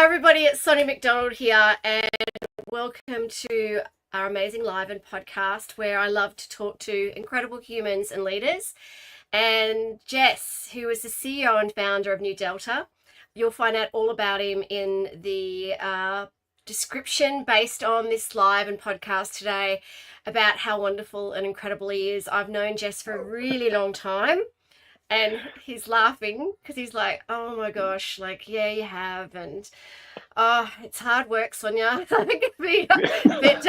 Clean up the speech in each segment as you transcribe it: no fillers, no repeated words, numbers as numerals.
Hi everybody, it's Sonny McDonald here, and welcome to our amazing live and podcast where I love to talk to incredible humans and leaders. And Jess, who is the CEO and founder of New Delta, you'll find out all about him in the description based on this live and podcast today about how wonderful and incredible he is. I've known Jess for a really long time. And he's laughing because he's like, oh my gosh, like, yeah, you have. And oh, it's hard work, Sonia. It can be a bit,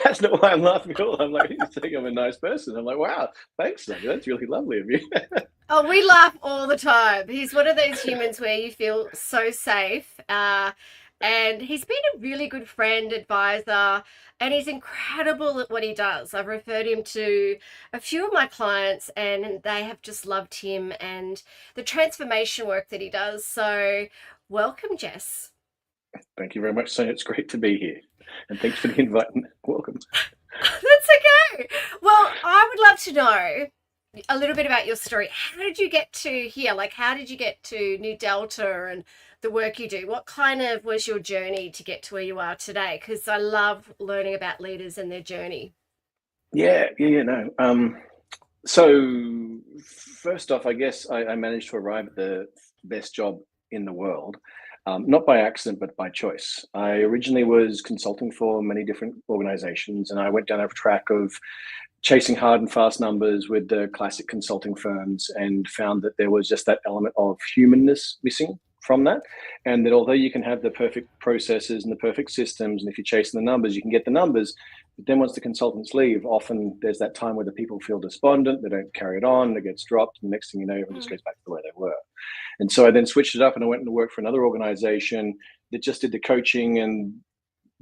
That's not why I'm laughing at all. I'm like, you think I'm a nice person. I'm like, wow, thanks, Sonia. That's really lovely of you. oh, we laugh all the time. He's one of those humans where you feel so safe. And he's been a really good friend, advisor, and he's incredible at what he does. I've referred him to a few of my clients, and they have just loved him and the transformation work that he does. So, welcome, Jess. Thank you very much, Sonia. It's great to be here. And thanks for the invite. Welcome. That's okay. Well, I would love to know a little bit about your story. How did you get to here? Like, how did you get to New Delta and the work you do? What kind of was your journey to get to where you are today? Because I love learning about leaders and their journey. No. So first off, I guess I managed to arrive at the best job in the world, not by accident, but by choice. I originally was consulting for many different organizations, and I went down a track of chasing hard and fast numbers with the classic consulting firms and found that there was just that element of humanness missing from that. And that although you can have the perfect processes and the perfect systems, and if you're chasing the numbers, you can get the numbers. But then once the consultants leave, often there's that time where the people feel despondent, they don't carry it on, it gets dropped. And the next thing you know, everyone just goes back to the way they were. And so I then switched it up and I went to work for another organization that just did the coaching and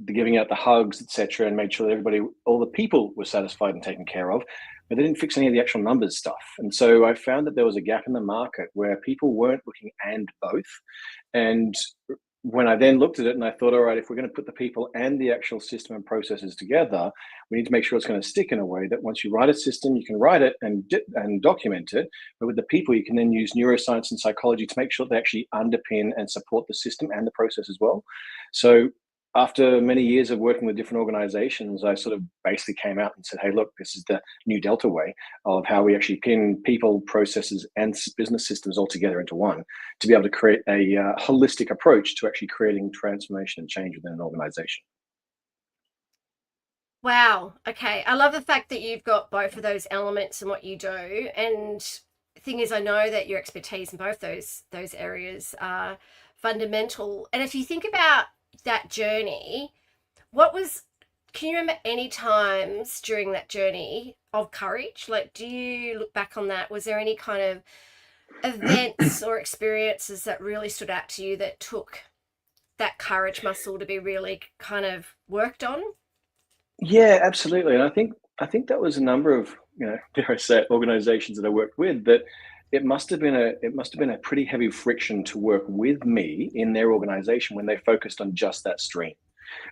the giving out the hugs, etc., and made sure that everybody, all the people were satisfied and taken care of, but they didn't fix any of the actual numbers stuff. And so I found that there was a gap in the market where people weren't looking and both. And when I then looked at it and I thought, all right, if we're going to put the people and the actual system and processes together, we need to make sure it's going to stick in a way that once you write a system, you can write it and document it. But with the people, you can then use neuroscience and psychology to make sure they actually underpin and support the system and the process as well. So after many years of working with different organizations, I sort of basically came out and said, hey, look, this is the New Delta way of how we actually pin people, processes, and business systems all together into one to be able to create a holistic approach to actually creating transformation and change within an organization. Wow. Okay. I love the fact that you've got both of those elements in what you do. And the thing is, I know that your expertise in both those areas are fundamental. And if you think about that journey, can you remember any times during that journey of courage? Like, do you look back on that? Was there any kind of events or experiences that really stood out to you that took that courage muscle to be really kind of worked on? Yeah, absolutely. And I think that was a number of, dare I say, organizations that I worked with that it must have been a pretty heavy friction to work with me in their organization when they focused on just that stream.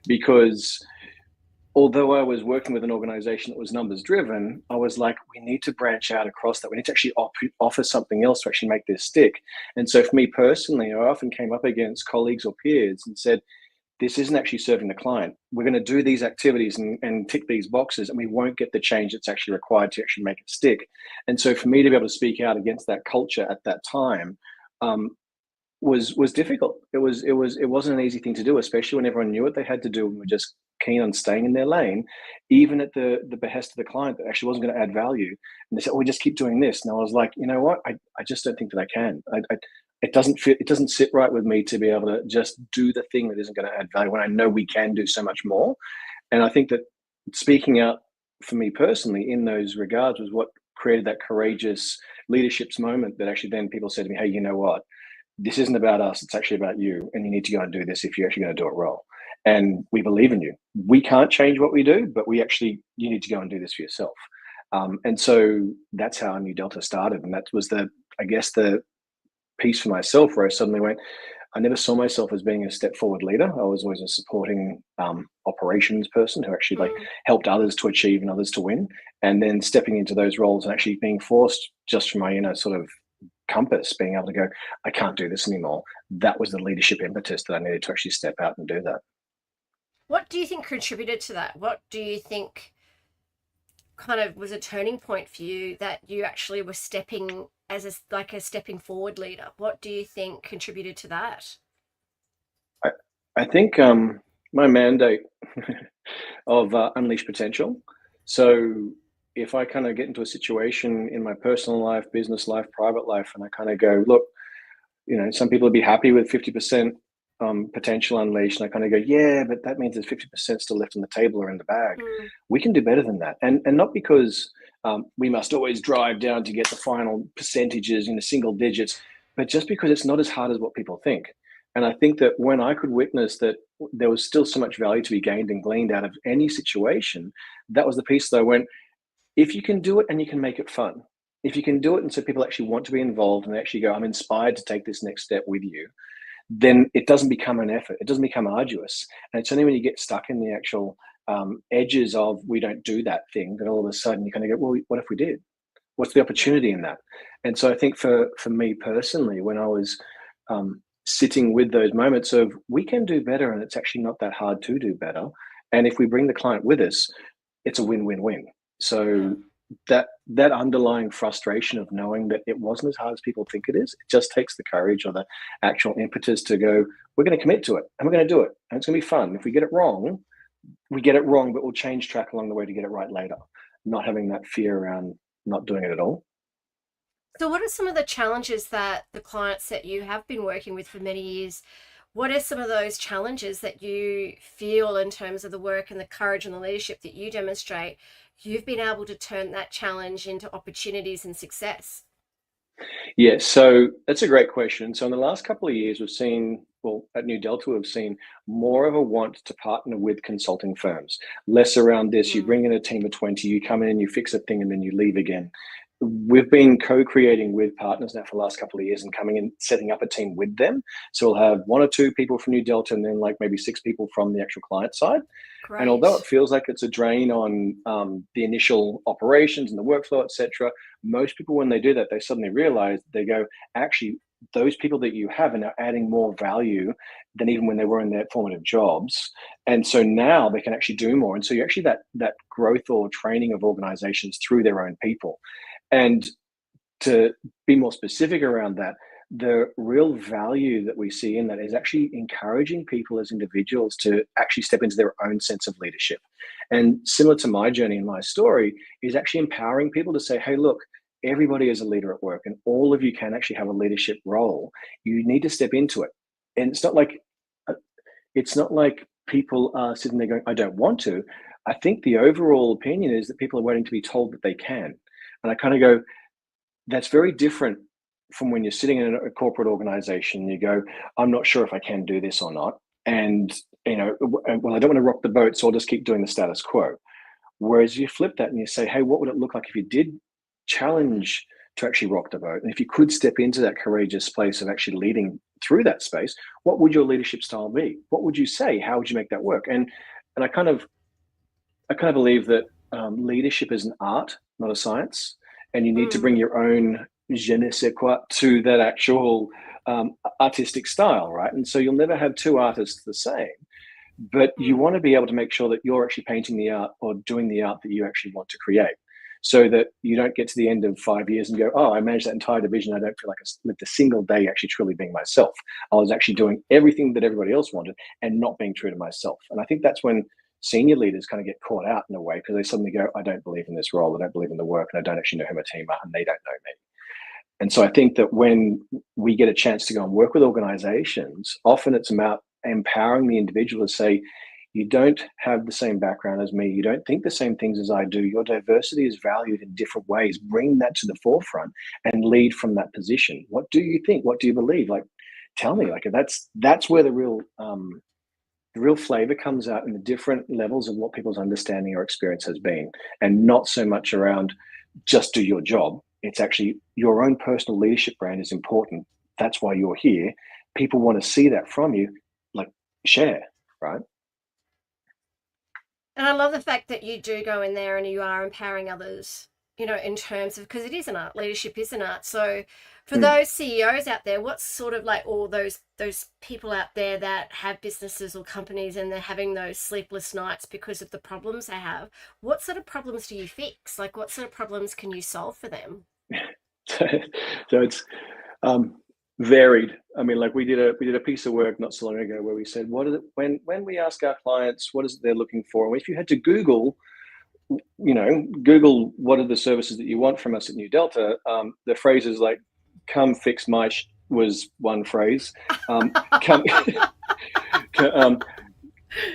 Because although I was working with an organization that was numbers driven, I was like, we need to branch out across that. We need to actually offer something else to actually make this stick. And so for me personally, I often came up against colleagues or peers and said, this isn't actually serving the client. We're going to do these activities and tick these boxes, and we won't get the change that's actually required to actually make it stick. And so for me to be able to speak out against that culture at that time was difficult. It wasn't an easy thing to do, especially when everyone knew what they had to do and were just keen on staying in their lane, even at the behest of the client that actually wasn't going to add value. And they said, oh, we just keep doing this. And I was like, you know what? I just don't think that I can. It doesn't fit. It doesn't sit right with me to be able to just do the thing that isn't going to add value when I know we can do so much more. And I think that speaking out for me personally in those regards was what created that courageous leadership's moment that actually then people said to me, hey, you know what? This isn't about us. It's actually about you. And you need to go and do this if you're actually going to do it well. And we believe in you. We can't change what we do, but you need to go and do this for yourself. And so that's how New Delta started. And that was the piece for myself where I suddenly went, I never saw myself as being a step forward leader. I was always a supporting operations person who actually helped others to achieve and others to win. And then stepping into those roles and actually being forced just from my sort of compass, being able to go, I can't do this anymore. That was the leadership impetus that I needed to actually step out and do that. What do you think contributed to that? What do you think kind of was a turning point for you that you actually were stepping as a stepping forward leader? What do you think contributed to that? I, I think my mandate of unleash potential. So if I kind of get into a situation in my personal life, business life, private life, and I kind of go, look, some people would be happy with 50% potential unleashed. And I kind of go, yeah, but that means there's 50% still left on the table or in the bag. Mm. We can do better than that. And not because we must always drive down to get the final percentages in the single digits, but just because it's not as hard as what people think. And I think that when I could witness that there was still so much value to be gained and gleaned out of any situation, that was the piece that I went, if you can do it and you can make it fun, if you can do it and so people actually want to be involved and they actually go, I'm inspired to take this next step with you, then it doesn't become an effort. It doesn't become arduous. And it's only when you get stuck in the actual edges of we don't do that thing that all of a sudden you kind of go, well, what if we did? What's the opportunity in that? And so I think for me personally, when I was sitting with those moments of we can do better and it's actually not that hard to do better. And if we bring the client with us, it's a win-win-win. Yeah. So that underlying frustration of knowing that it wasn't as hard as people think it is, it just takes the courage or the actual impetus to go, we're going to commit to it and we're going to do it. And it's going to be fun. If we get it wrong, we get it wrong, but we'll change track along the way to get it right later. Not having that fear around not doing it at all. So, what are some of the challenges that the clients that you have been working with for many years? What are some of those challenges that you feel in terms of the work and the courage and the leadership that you demonstrate? You've been able to turn that challenge into opportunities and success. Yeah, so that's a great question. So in the last couple of years, we've seen, well, at New Delta, we've seen more of a want to partner with consulting firms, less around this. You Mm. bring in a team of 20, you come in, you fix a thing, and then you leave again. We've been co-creating with partners now for the last couple of years and coming in, setting up a team with them. So we'll have one or two people from New Delta and then like maybe 6 people from the actual client side. And although it Great. feels like it's a drain on the initial operations and the workflow, etc., most people, when they do that, they suddenly realize they go, actually, those people that you have are now adding more value than even when they were in their formative jobs. And so now they can actually do more. And so you actually that growth or training of organizations through their own people. And to be more specific around that, the real value that we see in that is actually encouraging people as individuals to actually step into their own sense of leadership. And similar to my journey and my story, is actually empowering people to say, hey, look, everybody is a leader at work and all of you can actually have a leadership role. You need to step into it. And uh, it's not like people are sitting there going, I don't want to. I think the overall opinion is that people are waiting to be told that they can. And I kind of go, that's very different from when you're sitting in a corporate organization and you go, I'm not sure if I can do this or not. And, well, I don't want to rock the boat, so I'll just keep doing the status quo. Whereas you flip that and you say, hey, what would it look like if you did challenge to actually rock the boat? And if you could step into that courageous place of actually leading through that space, what would your leadership style be? What would you say? How would you make that work? And I kind of believe that leadership is an art, not a science, and you need to bring Mm. your own je ne sais quoi to that actual artistic style, right? And so you'll never have two artists the same, but you Mm. want to be able to make sure that you're actually painting the art or doing the art that you actually want to create, so that you don't get to the end of 5 years and go, oh, I managed that entire division. I don't feel like I lived a single day actually truly being myself. I was actually Mm. doing everything that everybody else wanted and not being true to myself. And I think that's when senior leaders kind of get caught out in a way because they suddenly go, I don't believe in this role. I don't believe in the work and I don't actually know who my team are and they don't know me. And so I think that when we get a chance to go and work with organizations, often it's about empowering the individual to say, you don't have the same background as me. You don't think the same things as I do. Your diversity is valued in different ways. Bring that to the forefront and lead from that position. What do you think? What do you believe? Like, tell me. Mm. Like, that's where the real flavor comes out in the different levels of what people's understanding or experience has been, and not so much around just do your job. It's actually your own personal leadership brand is important. That's why you're here. People want to see that from you, like share, right? And I love the fact that you do go in there and you are empowering others, in terms of, because it is an art, leadership is an art. So For those CEOs out there, what's sort of like all those people out there that have businesses or companies and they're having those sleepless nights because of the problems they have, what sort of problems do you fix? Like what sort of problems can you solve for them? so, so it's um, varied. I mean, like we did a piece of work not so long ago where we said, what is it when we ask our clients what is it they're looking for, and if you had to Google what are the services that you want from us at New Delta, the phrases like "come fix my" was one phrase. Come,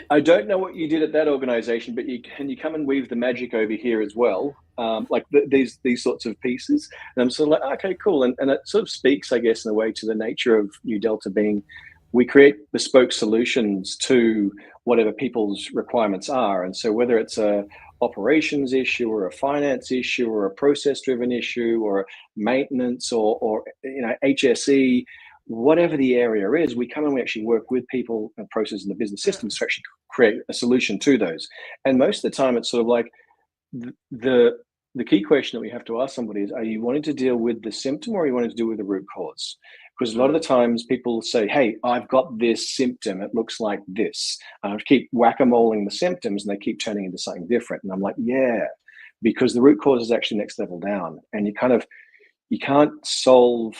I don't know what you did at that organization, but you come and weave the magic over here as well, like these sorts of pieces. And I'm sort of like, okay, cool. And it sort of speaks, I guess, in a way to the nature of New Delta being, we create bespoke solutions to whatever people's requirements are. And so whether it's a operations issue or a finance issue or a process driven issue or maintenance or HSE, whatever the area is, we come and we actually work with people and processes in the business systems to actually create a solution to those. And most of the time, it's sort of like the the key question that we have to ask somebody is: are you wanting to deal with the symptom, or are you wanting to deal with the root cause? Because a lot of the times people say, "Hey, I've got this symptom. It looks like this." And I keep whack-a-moling the symptoms, and they keep turning into something different. And I'm like, "Yeah," because the root cause is actually next level down, and you can't solve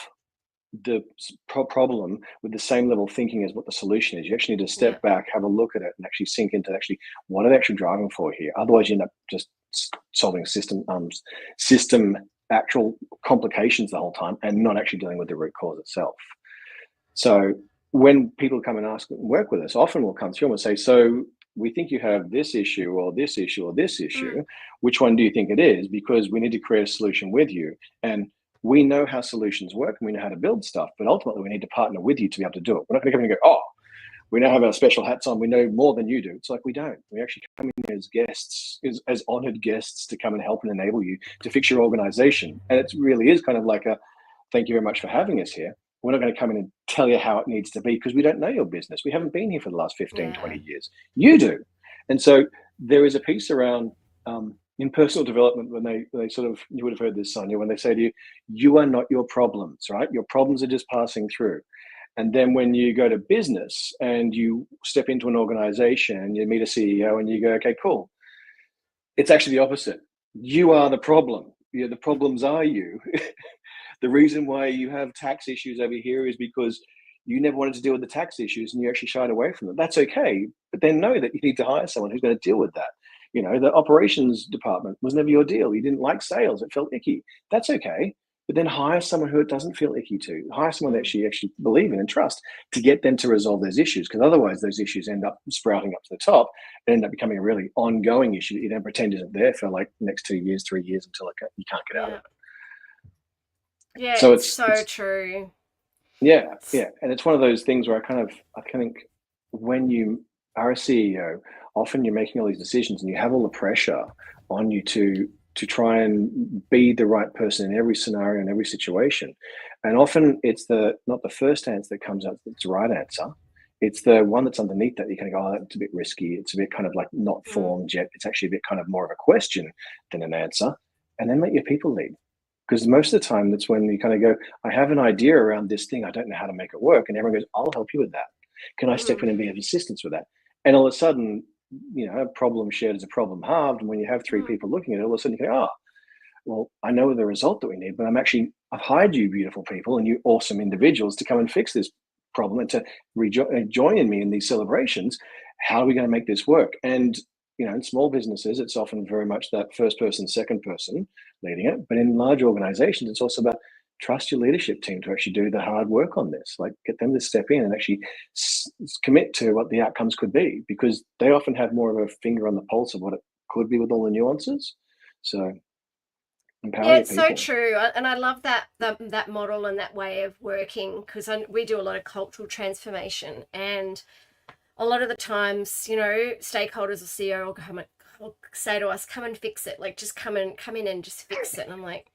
the problem with the same level of thinking as what the solution is. You actually need to Yeah. step back, have a look at it, and actually sink into actually what are they actually driving for here. Otherwise, you end up just solving system actual complications the whole time, and not actually dealing with the root cause itself. So when people come and ask and work with us, often we'll come through and we'll say, "So we think you have this issue or this issue or this Mm. issue. Which one do you think it is? Because we need to create a solution with you." And we know how solutions work and we know how to build stuff, but ultimately we need to partner with you to be able to do it. We're not going to come in and go, "Oh, we now have our special hats on. We know more than you do." It's like, we don't. We actually come in as guests, as honored guests, to come and help and enable you to fix your organization. And it really is kind of like a thank you very much for having us here. We're not going to come in and tell you how it needs to be because we don't know your business. We haven't been here for the last 15, Yeah. 20 years. You do. And so there is a piece around in personal development when they sort of, you would have heard this, Sonia, when they say to you, "You are not your problems," right? Your problems are just passing through. And then when you go to business and you step into an organization and you meet a CEO and you go, "Okay, cool." It's actually the opposite. You are the problem. The problems are you. The reason why you have tax issues over here is because you never wanted to deal with the tax issues and you actually shied away from them. That's okay. But then know that you need to hire someone who's going to deal with that. The operations department was never your deal. You didn't like sales. It felt icky. That's okay. But then hire someone who it doesn't feel icky to. Hire someone that Mm. you actually believe in and trust to get them to resolve those issues. Because otherwise those issues end up sprouting up to the top and end up becoming a really ongoing issue that you don't pretend isn't there for like the next 2 years, 3 years until you can't get out of Yeah. it. Yeah, So it's it's so it's true. yeah, yeah, and it's one of those things where I think when you are a CEO, often you're making all these decisions and you have all the pressure on you to try and be the right person in every scenario and every situation. And often it's the not the first answer that comes out that's the right answer. It's the one that's underneath that you kind of go, "Oh, that's a bit risky. It's a bit kind of like not Mm. formed yet. It's actually a bit kind of more of a question than an answer." And then let your people lead. Because most of the time, that's when you kind of go, "I have an idea around this thing. I don't know how to make it work." And everyone goes, "I'll help you with that. Can I step Mm. in and be of assistance with that?" And all of a sudden, a problem shared is a problem halved. And when you have three Mm. people looking at it, all of a sudden you go, "Oh, well, I know the result that we need, but I've hired you beautiful people and you awesome individuals to come and fix this problem and to join me in these celebrations. How are we going to make this work?" And, in small businesses, it's often very much that first person, second person leading it. But in large organizations, it's also about trust your leadership team to actually do the hard work on this, like get them to step in and actually commit to what the outcomes could be, because they often have more of a finger on the pulse of what it could be with all the nuances. So empower Yeah, your it's so people. true. And I love that model and that way of working because we do a lot of cultural transformation. And a lot of the times, stakeholders or CEO will say to us, "Come and fix it. Like, just come in and just fix it." And I'm like,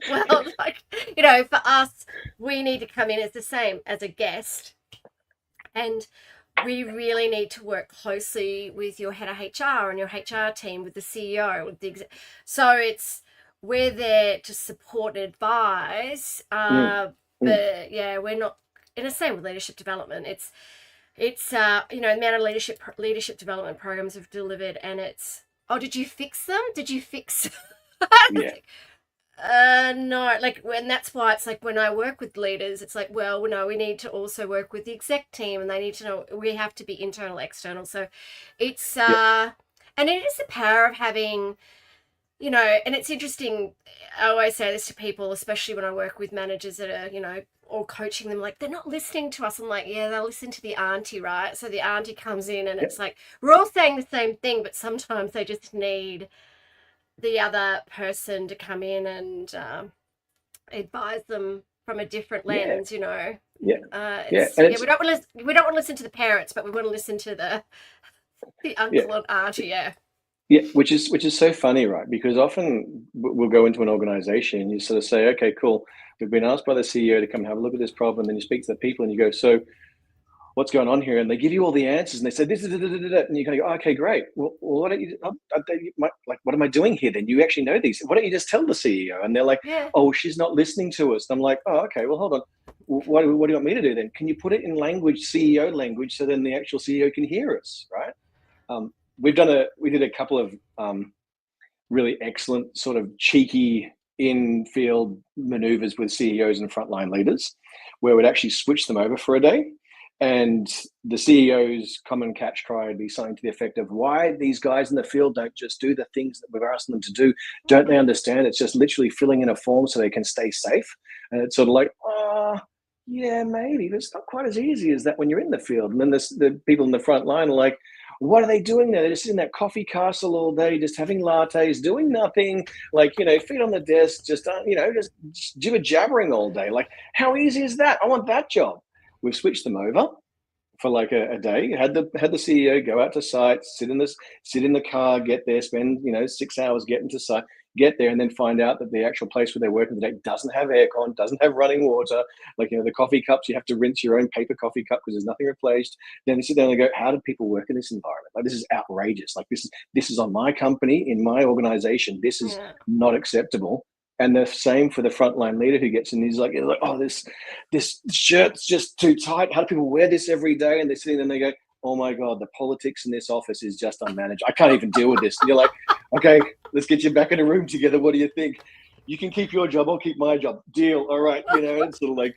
well, like, for us, we need to come in as the same as a guest. And we really need to work closely with your head of HR and your HR team, with the CEO, with the so we're there to support and advise, Mm, mm, but yeah, we're not. In the same with leadership development, it's you know, the amount of leadership development programs we've delivered, and it's, oh, did you fix them? Did you fix? yeah, No, like, when that's why it's like when I work with leaders, it's like, well, no, we need to also work with the exec team, and they need to know we have to be internal, external. So it's yeah, and it is the power of having, you know, and it's interesting. I always say this to people, especially when I work with managers that are, you know, or coaching them, like, they're not listening to us. I'm like, yeah, they'll listen to the auntie, right? So the auntie comes in, and yeah, it's like we're all saying the same thing, but sometimes they just need the other person to come in and advise them from a different yeah, lens, you know. yeah, yeah, It's, and yeah, it's we don't want to listen to the parents, but we want to listen to the yeah. uncle and auntie. Yeah. Yeah, which is so funny, right? Because often we'll go into an organization and you sort of say, okay, cool. We've been asked by the CEO to come and have a look at this problem. And then you speak to the people and you go, so what's going on here? And they give you all the answers and they say, this is, and you kind of go, oh, okay, great. Well, why don't you, like, what am I doing here then? You actually know these. Why don't you just tell the CEO? And they're like, Yeah. oh, she's not listening to us. And I'm like, oh, okay, well, hold on. What do you want me to do then? Can you put it in language, CEO language, so then the actual CEO can hear us, right? Um, we did a couple of really excellent sort of cheeky in-field maneuvers with CEOs and frontline leaders, where we'd actually switch them over for a day. And the CEO's common catch cry would be something to the effect of, why these guys in the field don't just do the things that we've asked them to do? Don't they understand it's just literally filling in a form so they can stay safe? And it's sort of like, oh, yeah, maybe, but it's not quite as easy as that when you're in the field. And then the people in the front line are like, what are they doing there? They're just in that coffee castle all day, just having lattes, doing nothing, like, feet on the desk, just, just jibber jabbering all day. Like, how easy is that? I want that job. We've switched them over for like a day. Had the CEO go out to site, sit in the car, get there, spend 6 hours getting to site, get there, and then find out that the actual place where they're working today doesn't have aircon, doesn't have running water. Like, the coffee cups, you have to rinse your own paper coffee cup because there's nothing replaced. Then they sit down and go, how do people work in this environment? Like, this is outrageous. Like, this is on my company, in my organization. This is Yeah. not acceptable. And the same for the frontline leader who gets in. He's like, oh, this shirt's just too tight. How do people wear this every day? And they're sitting there and they go, oh my God, the politics in this office is just unmanaged. I can't even deal with this. And you're like, okay, let's get you back in a room together. What do you think? You can keep your job, I'll keep my job. Deal. All right. It's sort of like,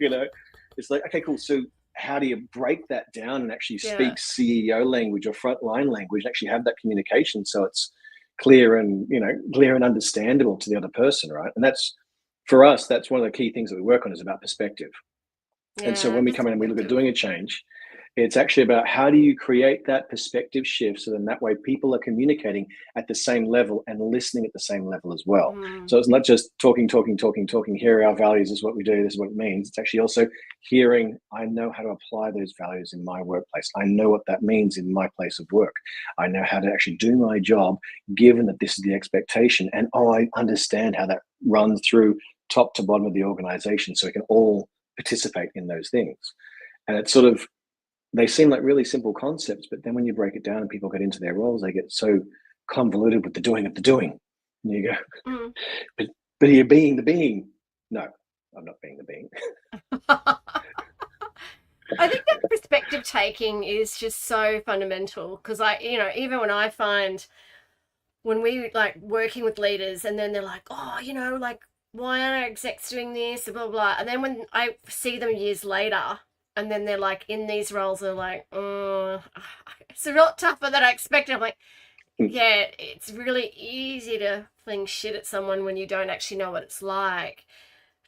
it's like, okay, cool. So how do you break that down and actually Yeah. speak CEO language or frontline language and actually have that communication so it's clear and understandable to the other person, right? And that's, for us, that's one of the key things that we work on, is about perspective. And so Yeah. when we come in and we look at Perspective. doing a change, it's actually about how do you create that perspective shift so then that way people are communicating at the same level and listening at the same level as well. Mm. So it's not just talking, here are our values, this is what we do, this is what it means. It's actually also hearing, I know how to apply those values in my workplace. I know what that means in my place of work. I know how to actually do my job given that this is the expectation. And I understand how that runs through top to bottom of the organization so we can all participate in those things. And it's sort of, they seem like really simple concepts, but then when you break it down and people get into their roles, they get so convoluted with the doing of the doing. And you go, Mm. but you're being the being. No, I'm not being the being. I think that perspective taking is just so fundamental, because even when I find, when we like working with leaders and then they're like, oh, like, why aren't our execs doing this, blah, blah, blah. And then when I see them years later and then they're like in these roles, they're like, oh, it's a lot tougher than I expected. I'm like, yeah, it's really easy to fling shit at someone when you don't actually know what it's like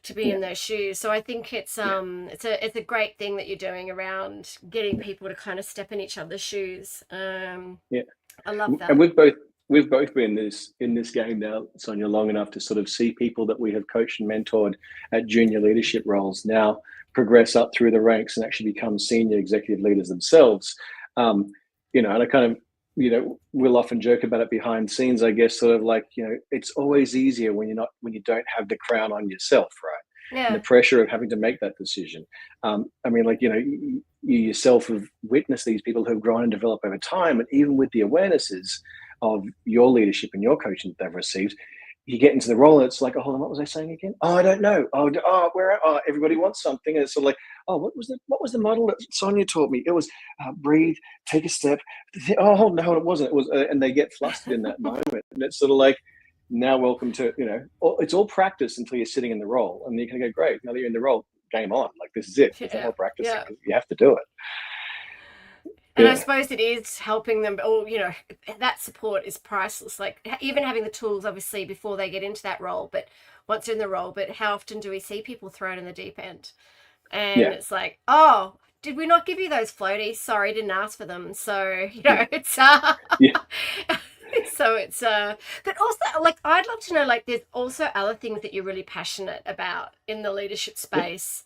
to be Yeah, in their shoes. So I think yeah, it's a great thing that you're doing around getting people to kind of step in each other's shoes. yeah. I love And that. we've both been in this game now, Sonia, long enough to sort of see people that we have coached and mentored at junior leadership roles now progress up through the ranks and actually become senior executive leaders themselves. And I kind of, we'll often joke about it behind scenes, I guess, sort of like, it's always easier when you don't have the crown on yourself, right? And the Yeah. pressure of having to make that decision. I mean, like, you yourself have witnessed these people who have grown and developed over time, and even with the awarenesses of your leadership and your coaching that they've received, you get into the role and it's like, oh, hold on, what was I saying again? Oh, I don't know. Everybody wants something. And it's sort of like, oh, what was the model that Sonia taught me? It was breathe, take a step. Oh, no, it wasn't. It was, and they get flustered in that moment. And it's sort of like, now welcome to, it's all practice until you're sitting in the role. And you're going to go, great, now that you're in the role, game on. Like, this is it. There's no more practicing. Yeah. You have to do it. And Yeah. I suppose it is helping them, or, that support is priceless. Like, even having the tools, obviously, before they get into that role, but once they're in the role. But how often do we see people thrown in the deep end? And Yeah. it's like, oh, did we not give you those floaties? Sorry, didn't ask for them. So, Yeah. it's, Yeah. so it's, but also, like, I'd love to know, like, there's also other things that you're really passionate about in the leadership space.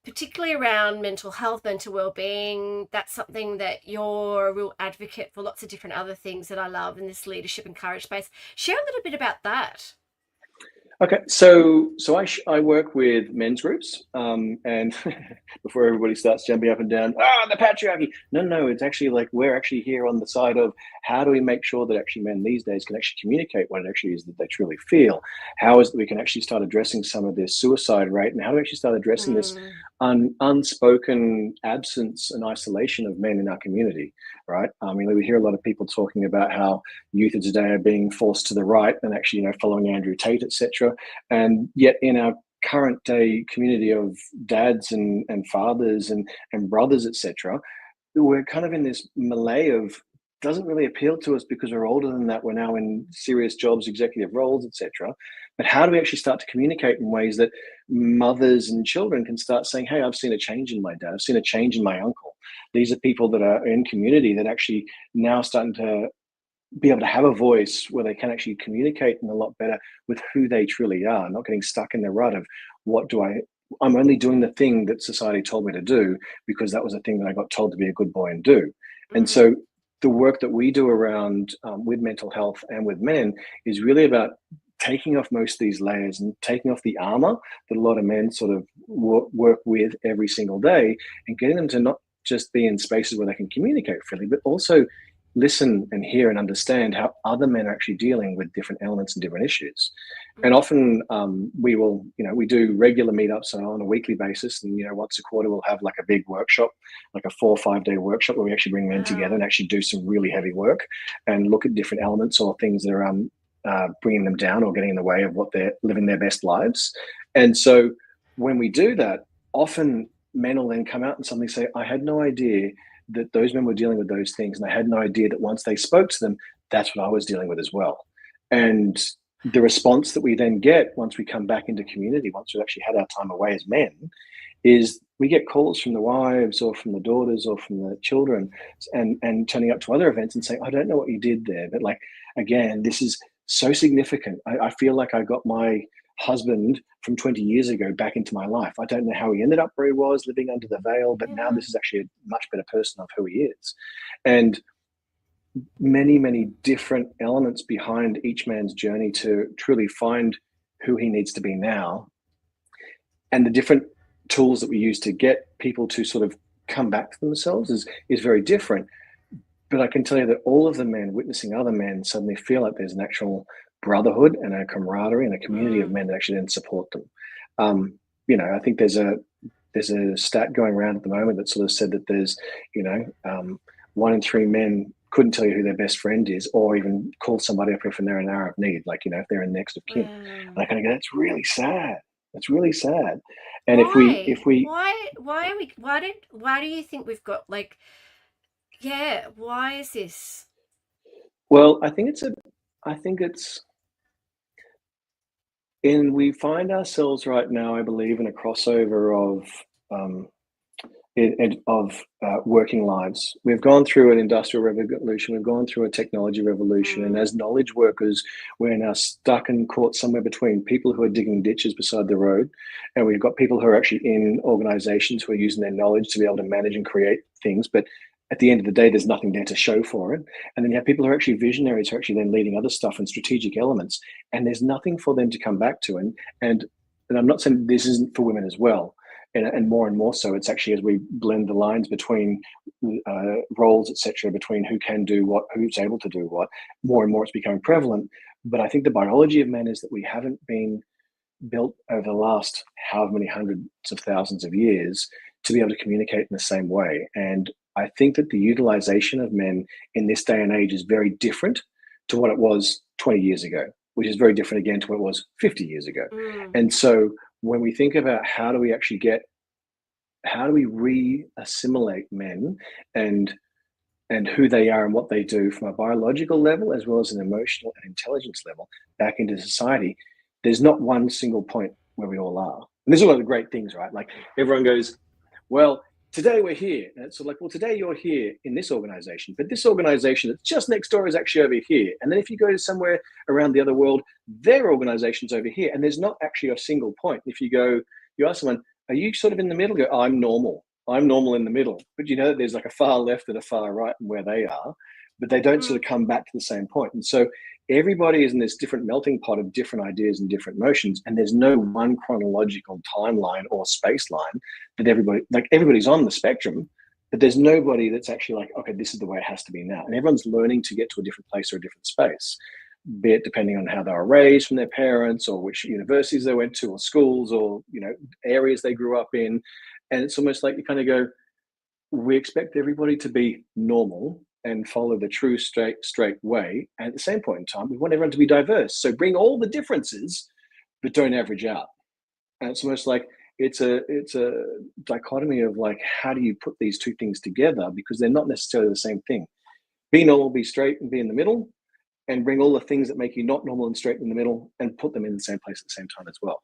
Particularly around mental health, mental well-being. That's something that you're a real advocate for. Lots of different other things that I love in this leadership and courage space. Share a little bit about that. Okay, so I work with men's groups, and before everybody starts jumping up and down, the patriarchy. No, it's actually like we're actually here on the side of how do we make sure that actually men these days can actually communicate what it actually is that they truly feel. How is it that we can actually start addressing some of this suicide rate, and how do we actually start addressing this unspoken absence and isolation of men in our community, right? I mean, we hear a lot of people talking about how youth of today are being forced to the right and actually, following Andrew Tate, etc. And yet in our current day community of dads and fathers and brothers, etc., we're kind of in this melee of doesn't really appeal to us because we're older than that. We're now in serious jobs, executive roles, etc. But how do we actually start to communicate in ways that mothers and children can start saying, hey, I've seen a change in my dad. I've seen a change in my uncle. These are people that are in community that actually now starting to be able to have a voice where they can actually communicate in a lot better with who they truly are, not getting stuck in the rut of I'm only doing the thing that society told me to do because that was the thing that I got told to be a good boy and do. And so the work that we do around with mental health and with men is really about taking off most of these layers and taking off the armor that a lot of men sort of work with every single day and getting them to not just be in spaces where they can communicate freely, but also listen and hear and understand how other men are actually dealing with different elements and different issues. And often we will, we do regular meetups on a weekly basis. And, once a quarter, we'll have like a big workshop, like a 4 or 5 day workshop where we actually bring men together and actually do some really heavy work and look at different elements or things that are bringing them down or getting in the way of what they're living their best lives. And so when we do that, often men will then come out and suddenly say, I had no idea that those men were dealing with those things. And I had no idea that once they spoke to them, that's what I was dealing with as well. And the response that we then get once we come back into community, once we've actually had our time away as men, is we get calls from the wives or from the daughters or from the children and turning up to other events and saying, I don't know what you did there. But like, again, this is so significant. I feel like I got my husband from 20 years ago back into my life. I don't know how he ended up where he was living under the veil, but now this is actually a much better person of who he is. And many, many different elements behind each man's journey to truly find who he needs to be now. And the different tools that we use to get people to sort of come back to themselves is very different. But I can tell you that all of the men witnessing other men suddenly feel like there's an actual brotherhood and a camaraderie and a community of men that actually then support them. I think there's a stat going around at the moment that sort of said that there's 1 in 3 men couldn't tell you who their best friend is or even call somebody up if they're in an hour of need, like if they're in next of kin. And I kind of go, that's really sad. That's really sad. And why do you think we've got why is this? Well, I think we find ourselves right now, I believe, in a crossover of working lives. We've gone through an industrial revolution, we've gone through a technology revolution, and as knowledge workers, we're now stuck and caught somewhere between people who are digging ditches beside the road, and we've got people who are actually in organizations who are using their knowledge to be able to manage and create things, but at the end of the day, there's nothing there to show for it. And then you have people who are actually visionaries who are actually then leading other stuff and strategic elements, and there's nothing for them to come back to. And I'm not saying this isn't for women as well. And more so, it's actually as we blend the lines between roles, etc., between who can do what, who's able to do what, more and more it's becoming prevalent. But I think the biology of men is that we haven't been built over the last however many hundreds of thousands of years to be able to communicate in the same way. And I think that the utilization of men in this day and age is very different to what it was 20 years ago, which is very different again to what it was 50 years ago. Mm. And so when we think about how do we re-assimilate men and who they are and what they do from a biological level as well as an emotional and intelligence level back into society, there's not one single point where we all are. And there's a lot of great things, right? Like everyone goes, well, today we're here. And it's like, well, today you're here in this organization, but this organization that's just next door is actually over here. And then if you go to somewhere around the other world, their organization's over here. And there's not actually a single point. If you ask someone, are you sort of in the middle? Go, I'm normal. I'm normal in the middle. But you know that there's like a far left and a far right and where they are, but they don't sort of come back to the same point. And so everybody is in this different melting pot of different ideas and different emotions. And there's no one chronological timeline or space line that everybody's on the spectrum, but there's nobody that's actually like, okay, this is the way it has to be now. And everyone's learning to get to a different place or a different space, be it depending on how they were raised from their parents or which universities they went to or schools or, areas they grew up in. And it's almost like you kind of go, we expect everybody to be normal and follow the true straight way. And at the same point in time, we want everyone to be diverse. So bring all the differences, but don't average out. And it's almost like it's a dichotomy of like, how do you put these two things together? Because they're not necessarily the same thing. Be normal, be straight, and be in the middle, and bring all the things that make you not normal and straight in the middle and put them in the same place at the same time as well.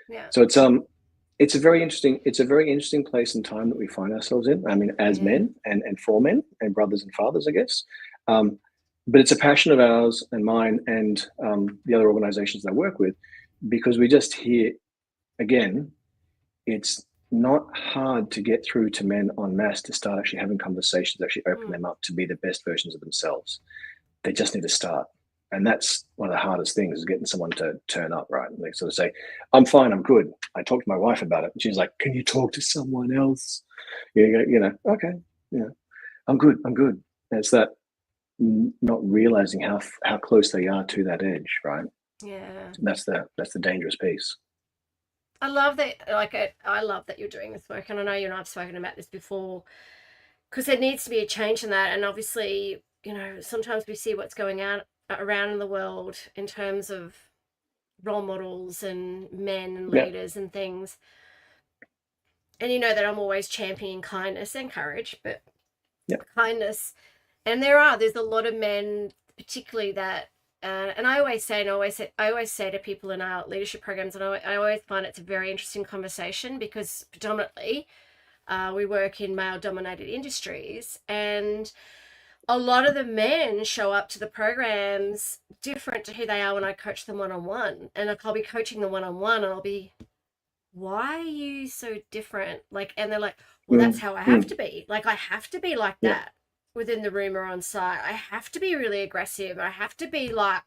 Yeah. So it's a very interesting place and time that we find ourselves in. I mean, as men and for men and brothers and fathers, I guess. But it's a passion of ours and mine and the other organizations that I work with, because we just hear, again, it's not hard to get through to men en masse to start actually having conversations, actually open them up to be the best versions of themselves. They just need to start. And that's one of the hardest things, is getting someone to turn up, right? And they sort of say, I'm fine, I'm good. I talked to my wife about it. And she's like, can you talk to someone else? Okay, I'm good. And it's that not realizing how close they are to that edge, right? Yeah. That's the dangerous piece. I love that. I love that you're doing this work. And I know you and I've spoken about this before, because there needs to be a change in that. And obviously, sometimes we see what's going on around in the world in terms of role models and men and leaders and things. And you know that I'm always championing kindness and courage, but kindness. And there's a lot of men, particularly that, and I always say to people in our leadership programs, and I always find it's a very interesting conversation, because predominantly we work in male-dominated industries, and a lot of the men show up to the programs different to who they are when I coach them one-on-one. And I'll be coaching them one-on-one, and I'll be, why are you so different? And they're like, well, that's how I have to be. I have to be like that within the room or on site. I have to be really aggressive. I have to be like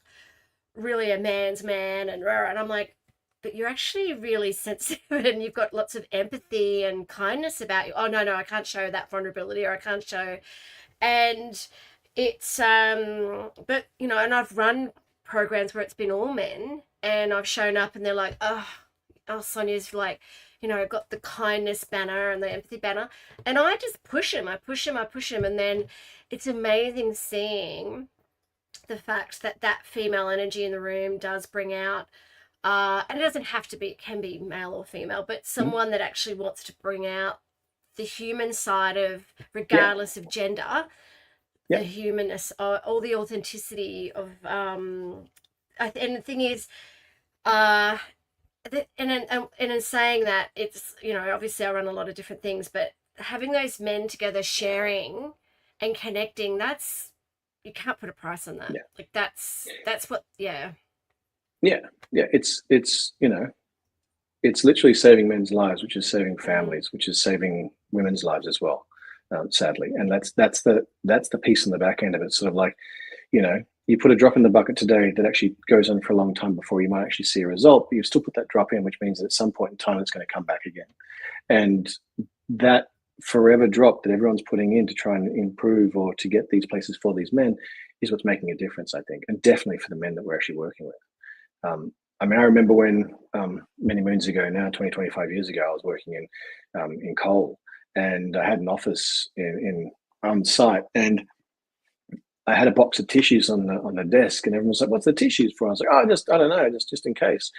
really a man's man. And I'm like, but you're actually really sensitive and you've got lots of empathy and kindness about you. Oh, no, I can't show that vulnerability, or I can't show. And it's, but, and I've run programs where it's been all men, and I've shown up and they're like, oh, Sonia's like, I've got the kindness banner and the empathy banner. And I just push them. And then it's amazing seeing the fact that female energy in the room does bring out, and it doesn't have to be, it can be male or female, but someone that actually wants to bring out the human side of, regardless of gender, the humanness, all the authenticity of, and the thing is, and in saying that, it's, obviously I run a lot of different things, but having those men together sharing and connecting, you can't put a price on that. That's what, it's literally saving men's lives, which is saving families, which is saving women's lives as well, sadly. And that's the piece on the back end of it. Sort of like, you put a drop in the bucket today that actually goes on for a long time before you might actually see a result, but you still put that drop in, which means that at some point in time it's going to come back again. And that forever drop that everyone's putting in to try and improve or to get these places for these men what's making a difference, I think, and definitely for the men that we're actually working with. I mean, I remember when many moons ago now, 20, 25 years ago, I was working in coal, and I had an office in on site, and I had a box of tissues on the desk, and everyone was like, "What's the tissues for?" I was like, "Oh, I don't know, just in case."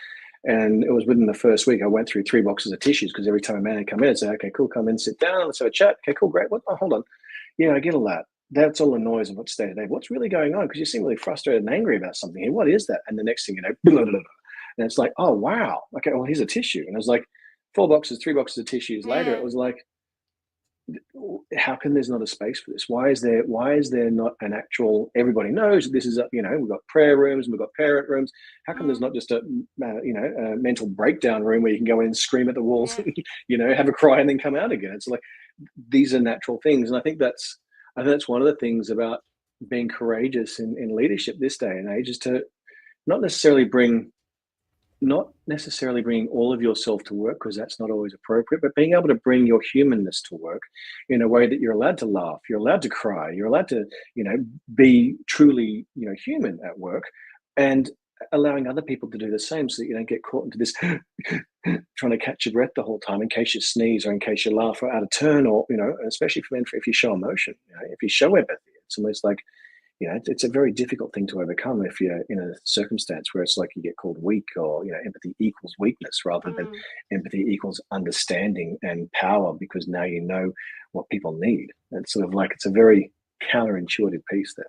And it was within the first week, I went through 3 boxes of tissues because every time a man would come in, I'd say, "Okay, cool, come in, sit down, let's have a chat." Okay, cool, great. What? Oh, hold on. Yeah, I get all that. That's all the noise of what's day to day. What's really going on? Because you seem really frustrated and angry about something here. What is that? And the next thing you know, blah, blah, blah. And it's like, oh wow, okay, well here's a tissue. And it was like 4 boxes, 3 boxes of tissues later. It Mm. was like, how come there's not a space for this? Why is there not an actual, everybody knows that this is we've got prayer rooms and we've got parent rooms. How come there's Mm. not just a mental breakdown room where you can go in and scream at the walls Yeah. and have a cry and then come out again? It's like, these are natural things. And I think that's one of the things about being courageous in leadership this day and age, is to not necessarily bring not necessarily bringing all of yourself to work, because that's not always appropriate, but being able to bring your humanness to work in a way that you're allowed to laugh, you're allowed to cry, you're allowed to, be truly, human at work, and allowing other people to do the same, so that you don't get caught into this trying to catch your breath the whole time in case you sneeze or in case you laugh or out of turn, or, especially for men, if you show emotion, if you show empathy, it's almost like, it's a very difficult thing to overcome if you're in a circumstance where it's like you get called weak, or, empathy equals weakness rather than Mm. empathy equals understanding and power, because now you know what people need. It's sort of like, it's a very counterintuitive piece there.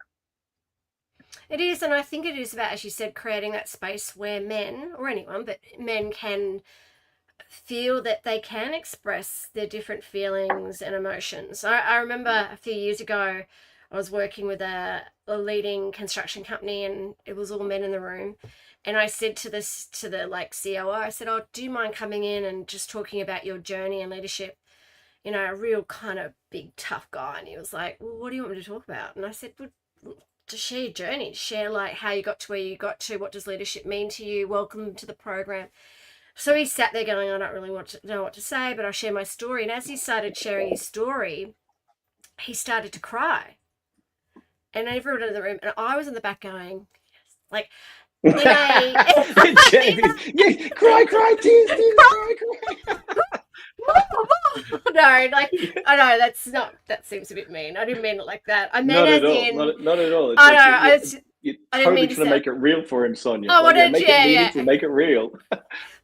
It is, and I think it is about, as you said, creating that space where men, or anyone, but men can feel that they can express their different feelings and emotions. I remember a few years ago, I was working with a leading construction company, and it was all men in the room. And I said to the like COO, I said, "Oh, do you mind coming in and just talking about your journey and leadership?" A real kind of big tough guy, and he was like, "Well, what do you want me to talk about?" And I said, "Well, to share your journey, share like how you got to where you got to, what does leadership mean to you, welcome to the program." So he sat there going, "I don't really know what to say, but I'll share my story." And as he started sharing his story, he started to cry. And everyone in the room, and I was in the back going, yes, like, in a, Jamie, yeah, cry, cry, tears, tears, cry, cry. no, like, I know that seems a bit mean. I didn't mean it like that. I meant Not as at all. in, Not at all. I know, You're I didn't totally mean to trying to say, make it real for him, Sonia. oh, Like, what yeah, did, make it yeah, meaningful, yeah. make it real.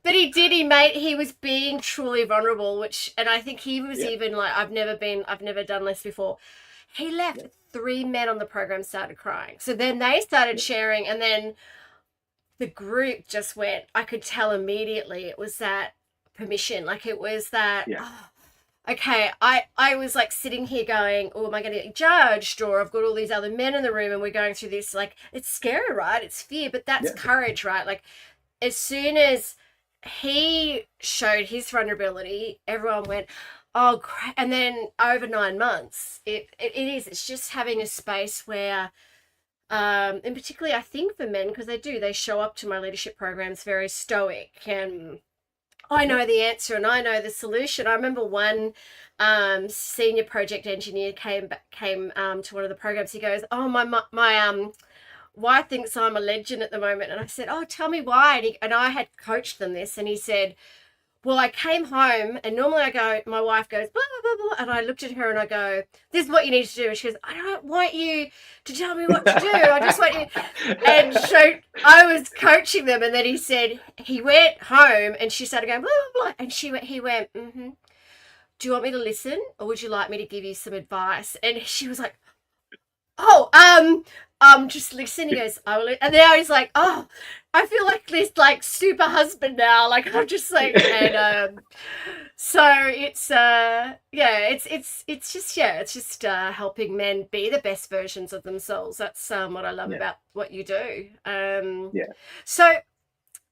But he was being truly vulnerable, and I think he was Yeah, even like, I've never done this before. He left, yeah, 3 men on the program started crying. So then they started yeah, sharing, and then the group just went, I could tell immediately it was that permission. Like it was that, yeah, oh, okay, I was like sitting here going, oh, am I going to get judged? Or I've got all these other men in the room and we're going through this. Like, it's scary, right? It's fear, but that's yeah, courage, right? Like, as soon as he showed his vulnerability, everyone went, oh, crap. And then over 9 months, it's just having a space where, and particularly I think for men, because they show up to my leadership programs very stoic, and I yeah. know the answer and I know the solution. I remember one senior project engineer came to one of the programs. He goes, "Oh, my wife thinks I'm a legend at the moment," and I said, "Oh, tell me why." And I had coached them this, and he said, well, I came home, and normally my wife goes, blah, blah, blah, blah, and I looked at her and I go, this is what you need to do. And she goes, I don't want you to tell me what to do. I just want you. And so I was coaching them, and then he said, he went home, and she started going, blah, blah, blah. And he went, mm-hmm. Do you want me to listen, or would you like me to give you some advice? And she was like, oh, just listen. He goes, I will. And now he's like, oh, I feel like this like super husband now. Like I'm just like, and so it's just helping men be the best versions of themselves. That's what I love Yeah, about what you do. yeah. So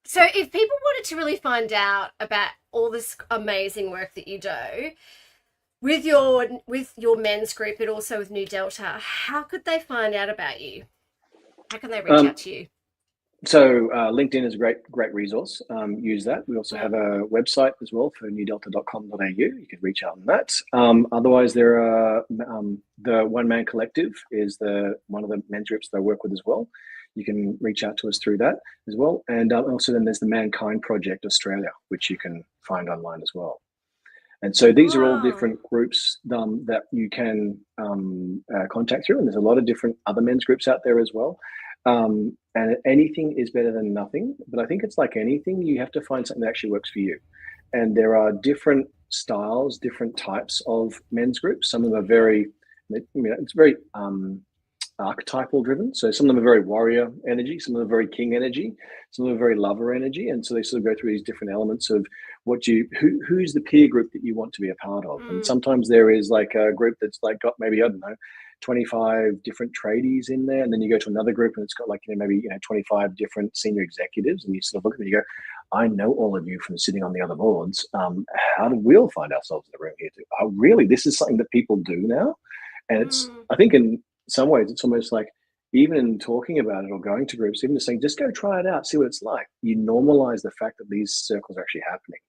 so if people wanted to really find out about all this amazing work that you do, with your men's group, but also with New Delta, how could they find out about you? How can they reach out Um, to you? So LinkedIn is a great resource. Use that. We also Yeah. have a website as well for newdelta.com.au. You could reach out on that. Otherwise, there are the One Man Collective is one of the men's groups that I work with as well. You can reach out to us through that as well. And also then there's the Mankind Project Australia, which you can find online as well. And so these are all Oh. different groups that you can contact through. And there's a lot of different other men's groups out there as well. And anything is better than nothing. But I think it's like anything, you have to find something that actually works for you. And there are different styles, different types of men's groups. Some of them are it's very archetypal driven. So some of them are very warrior energy, some of them are very king energy, some of them are very lover energy. And so they sort of go through these different elements of who's the peer group that you want to be a part of. And sometimes there is like a group that's like got maybe, I don't know, 25 different tradies in there. And then you go to another group and it's got like, maybe 25 different senior executives. And you sort of look at them and you go, I know all of you from sitting on the other boards. How did we all find ourselves in the room here too? Oh, really? This is something that people do now? And it's, I think in some ways, it's almost like even in talking about it or going to groups, even just saying, just go try it out, see what it's like. You normalize the fact that these circles are actually happening.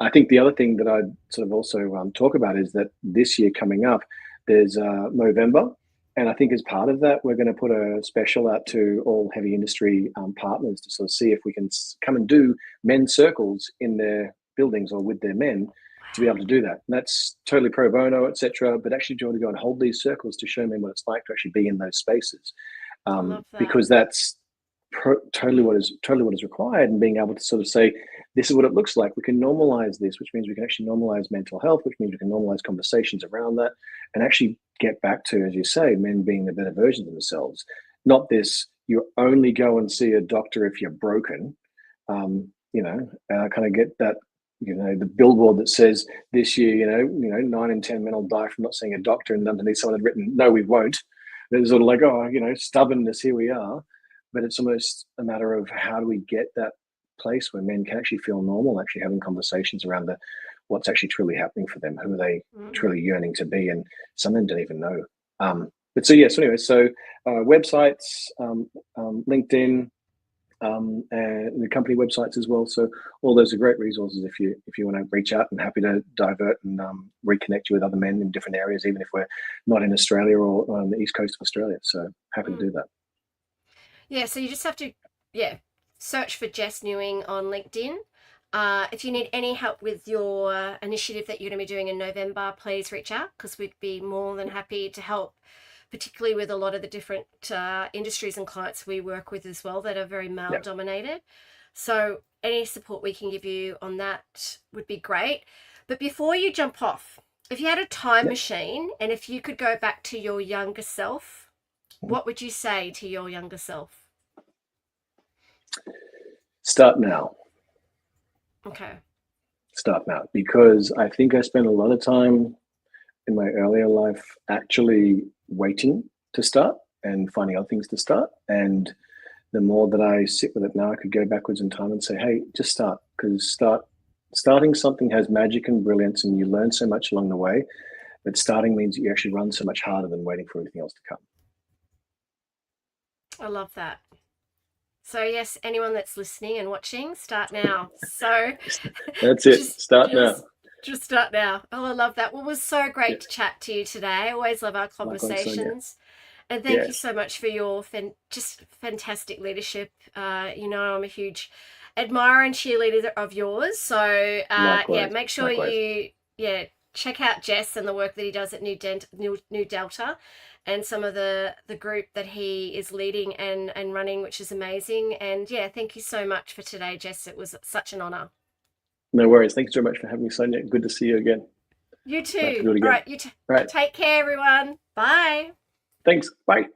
I think the other thing that I'd sort of also talk about is that this year coming up, there's Movember. And I think as part of that, we're going to put a special out to all heavy industry partners to sort of see if we can come and do men's circles in their buildings or with their men to be able to do that. And that's totally pro bono, etc. But actually, do you want to go and hold these circles to show men what it's like to actually be in those spaces? I love that. Because that's totally what is required, and being able to sort of say, this is what it looks like. We can normalize this, which means we can actually normalize mental health, which means we can normalize conversations around that, and actually get back to, as you say, men being the better versions of themselves. Not this, you only go and see a doctor if you're broken. Kind of get that, the billboard that says this year, 9 in 10 men will die from not seeing a doctor, and underneath someone had written, no, we won't. It's sort of like, stubbornness, here we are. But it's almost a matter of how do we get that place where men can actually feel normal, actually having conversations around what's actually truly happening for them, who are they truly yearning to be, and some of them don't even know. Websites, LinkedIn, and the company websites as well. So all those are great resources if you want to reach out, and happy to divert and reconnect you with other men in different areas, even if we're not in Australia or on the east coast of Australia. So happy to do that. Yeah, so you just have to, search for Jess Newing on LinkedIn. If you need any help with your initiative that you're going to be doing in November, please reach out, because we'd be more than happy to help, particularly with a lot of the different industries and clients we work with as well that are very male dominated. So any support we can give you on that would be great. But before you jump off, if you had a time machine and if you could go back to your younger self, what would you say to your younger self? Start now. Okay. Start now, because I think I spent a lot of time in my earlier life actually waiting to start and finding other things to start. And the more that I sit with it now, I could go backwards in time and say, hey, just start, because starting something has magic and brilliance, and you learn so much along the way. But starting means that you actually run so much harder than waiting for everything else to come. I love that. So yes, anyone that's listening and watching, start now. So that's it. Start now. Just start now. Oh, I love that. Well, it was so great to chat to you today. I always love our conversations. And thank you so much for your just fantastic leadership. I'm a huge admirer and cheerleader of yours. So make sure you check out Jess and the work that he does at New Delta, and some of the group that he is leading and running, which is amazing. And thank you so much for today, Jess. It was such an honor. No worries. Thanks so much for having me, Sonia. Good to see you again. You too. All right. Take care, everyone. Bye. Thanks. Bye.